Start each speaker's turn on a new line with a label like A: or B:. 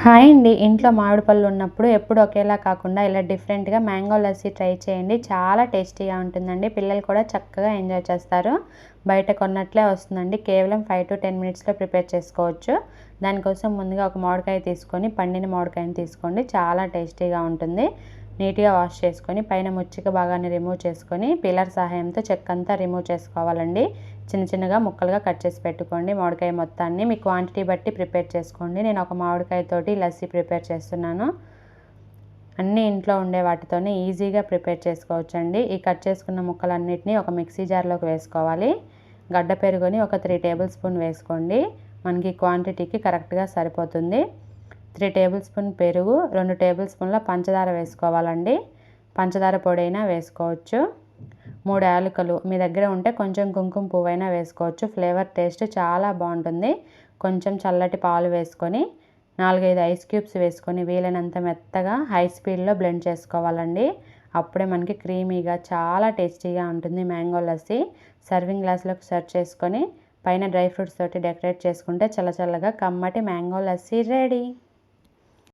A: Hi అండి. ఇంట్లో మామిడి పళ్ళు ఉన్నప్పుడు ఎప్పుడు ఒకేలా కాకుండా ఇలా డిఫరెంట్‌గా మ్యాంగో లస్సీ ట్రై చేయండి. చాలా టేస్టీగా ఉంటుందండి. పిల్లలు కూడా చక్కగా ఎంజాయ్ చేస్తారు. బయట కొన్నట్లే వస్తుందండి. కేవలం 5-10 మినిట్స్‌లో ప్రిపేర్ చేసుకోవచ్చు. దానికోసం ముందుగా ఒక మామిడికాయ తీసుకొని, పండిన మామిడికాయని తీసుకోండి. చాలా టేస్టీగా ఉంటుంది. నీట్‌గా వాష్ చేసుకొని, పైన ముచ్చిక భాగాన్ని రిమూవ్ చేసుకొని, పీలర్ సహాయంతో చెక్కంతా రిమూవ్ చేసుకోవాలండి. చిన్న చిన్నగా ముక్కలుగా కట్ చేసి పెట్టుకోండి మామిడికాయ మొత్తాన్ని. మీ క్వాంటిటీ బట్టి ప్రిపేర్ చేసుకోండి. నేను ఒక మామిడికాయతోటి లస్సీ ప్రిపేర్ చేస్తున్నాను. అన్నీ ఇంట్లో ఉండే వాటితోనే ఈజీగా ప్రిపేర్ చేసుకోవచ్చండి. ఈ కట్ చేసుకున్న ముక్కలన్నిటినీ ఒక మిక్సీ జార్లోకి వేసుకోవాలి. గడ్డ పెరుగుని ఒక 3 టేబుల్ స్పూన్ వేసుకోండి. మనకి క్వాంటిటీకి కరెక్ట్గా సరిపోతుంది. 3 టేబుల్ స్పూన్ పెరుగు, 2 టేబుల్ స్పూన్ల పంచదార వేసుకోవాలండి. పంచదార పొడి అయినా వేసుకోవచ్చు. 3 యాలకులు, మీ దగ్గర ఉంటే కొంచెం కుంకుమ పువ్వైనా వేసుకోవచ్చు. ఫ్లేవర్ టేస్ట్ చాలా బాగుంటుంది. కొంచెం చల్లటి పాలు వేసుకొని 4-5 ఐస్ క్యూబ్స్ వేసుకొని వీలైనంత మెత్తగా హై స్పీడ్లో బ్లెండ్ చేసుకోవాలండి. అప్పుడే మనకి క్రీమీగా చాలా టేస్టీగా ఉంటుంది మ్యాంగో లస్సీ. సర్వింగ్ గ్లాస్లోకి సర్వ్ చేసుకొని పైన డ్రై ఫ్రూట్స్ తోటి డెకరేట్ చేసుకుంటే చల్లచల్లగా కమ్మటి మ్యాంగో లస్సీ రెడీ.